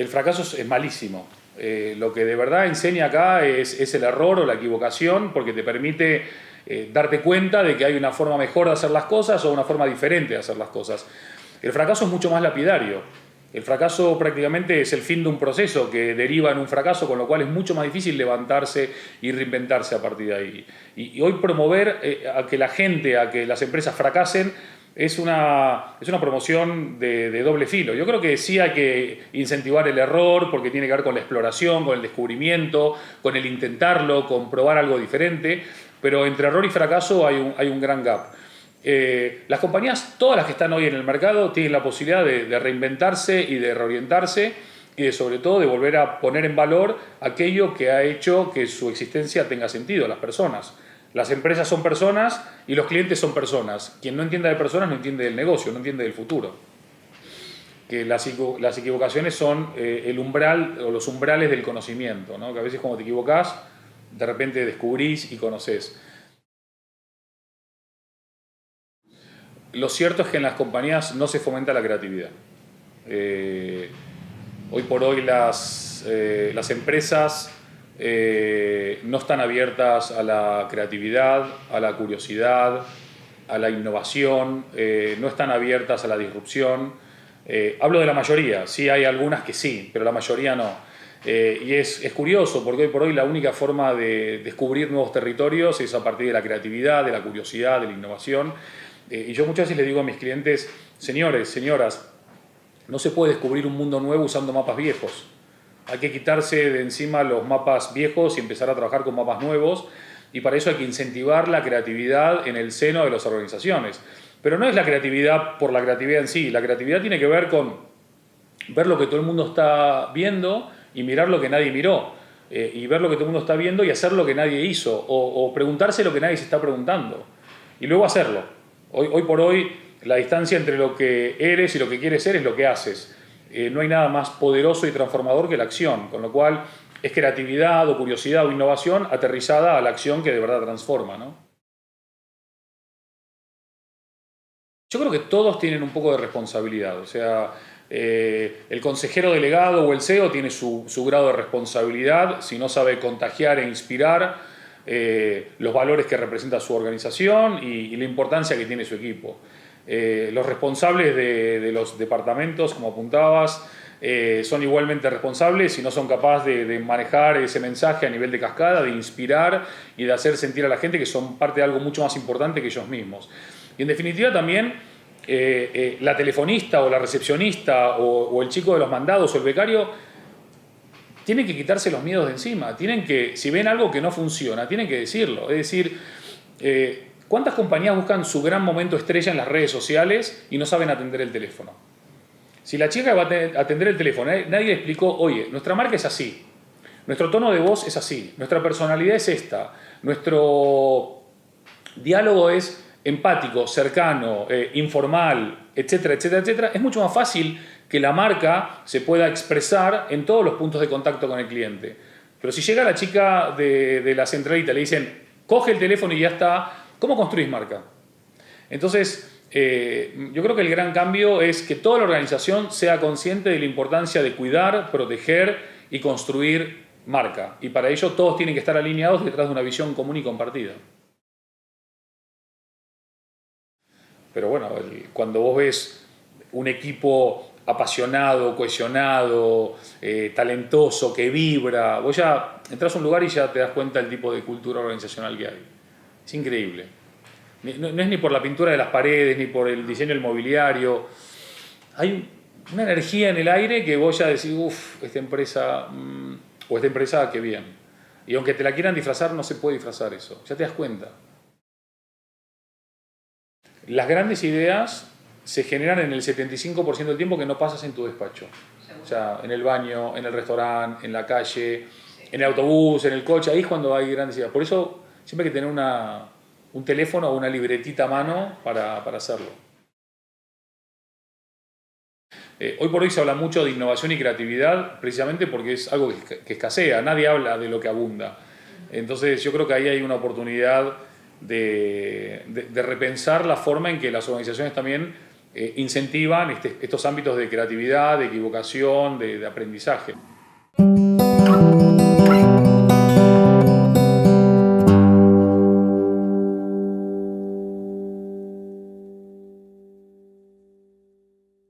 el fracaso es malísimo. Lo que de verdad enseña acá es el error o la equivocación, porque te permite darte cuenta de que hay una forma mejor de hacer las cosas o una forma diferente de hacer las cosas. El fracaso es mucho más lapidario. El fracaso prácticamente es el fin de un proceso que deriva en un fracaso, con lo cual es mucho más difícil levantarse y reinventarse a partir de ahí. Y hoy promover a que la gente, a que las empresas fracasen, es una promoción de doble filo. Yo creo que sí hay que incentivar el error, porque tiene que ver con la exploración, con el descubrimiento, con el intentarlo, con probar algo diferente, pero entre error y fracaso hay un gran gap. Las compañías, todas las que están hoy en el mercado, tienen la posibilidad de reinventarse y de reorientarse y sobre todo de volver a poner en valor aquello que ha hecho que su existencia tenga sentido, las personas. Las empresas son personas y los clientes son personas. Quien no entienda de personas no entiende del negocio, no entiende del futuro. Que las equivocaciones son el umbral o los umbrales del conocimiento, ¿no? Que a veces cuando te equivocás, de repente descubrís y conocés. Lo cierto es que en las compañías no se fomenta la creatividad. Hoy por hoy las empresas no están abiertas a la creatividad, a la curiosidad, a la innovación, no están abiertas a la disrupción. Hablo de la mayoría, sí hay algunas que sí, pero la mayoría no. Y es curioso porque hoy por hoy la única forma de descubrir nuevos territorios es a partir de la creatividad, de la curiosidad, de la innovación. Y yo muchas veces le digo a mis clientes, señores, señoras, no se puede descubrir un mundo nuevo usando mapas viejos. Hay que quitarse de encima los mapas viejos y empezar a trabajar con mapas nuevos, y para eso hay que incentivar la creatividad en el seno de las organizaciones. Pero no es la creatividad por la creatividad en sí, la creatividad tiene que ver con ver lo que todo el mundo está viendo y mirar lo que nadie miró, y ver lo que todo el mundo está viendo y hacer lo que nadie hizo, o preguntarse lo que nadie se está preguntando, y luego hacerlo. Hoy por hoy la distancia entre lo que eres y lo que quieres ser es lo que haces. No hay nada más poderoso y transformador que la acción, con lo cual es creatividad o curiosidad o innovación aterrizada a la acción que de verdad transforma, ¿no? Yo creo que todos tienen un poco de responsabilidad, o sea, el consejero delegado o el CEO tiene su grado de responsabilidad si no sabe contagiar e inspirar los valores que representa su organización y la importancia que tiene su equipo. Los responsables de los departamentos, como apuntabas, son igualmente responsables si no son capaces de manejar ese mensaje a nivel de cascada, de inspirar y de hacer sentir a la gente que son parte de algo mucho más importante que ellos mismos. Y en definitiva también la telefonista o la recepcionista o el chico de los mandados o el becario tienen que quitarse los miedos de encima, tienen que, si ven algo que no funciona, tienen que decirlo. Es decir, ¿cuántas compañías buscan su gran momento estrella en las redes sociales y no saben atender el teléfono? Si la chica va a atender el teléfono, nadie le explicó, oye, nuestra marca es así, nuestro tono de voz es así, nuestra personalidad es esta, nuestro diálogo es empático, cercano, informal, etcétera, etcétera, etcétera, es mucho más fácil que la marca se pueda expresar en todos los puntos de contacto con el cliente. Pero si llega la chica de la centralita y le dicen, coge el teléfono y ya está, ¿cómo construís marca? Entonces, yo creo que el gran cambio es que toda la organización sea consciente de la importancia de cuidar, proteger y construir marca. Y para ello todos tienen que estar alineados detrás de una visión común y compartida. Pero bueno, cuando vos ves un equipo apasionado, cohesionado, talentoso, que vibra, vos ya entras a un lugar y ya te das cuenta del tipo de cultura organizacional que hay. Es increíble. No es ni por la pintura de las paredes, ni por el diseño del mobiliario. Hay una energía en el aire que vos ya decís, uff, esta empresa, o esta empresa, qué bien. Y aunque te la quieran disfrazar, no se puede disfrazar eso. Ya te das cuenta. Las grandes ideas se generan en el 75% del tiempo que no pasas en tu despacho. O sea, en el baño, en el restaurante, en la calle, en el autobús, en el coche, ahí es cuando hay grandes ideas. Por eso siempre hay que tener un teléfono o una libretita a mano para hacerlo. Hoy por hoy se habla mucho de innovación y creatividad precisamente porque es algo que escasea, nadie habla de lo que abunda. Entonces yo creo que ahí hay una oportunidad de repensar la forma en que las organizaciones también incentivan estos ámbitos de creatividad, de equivocación, de aprendizaje.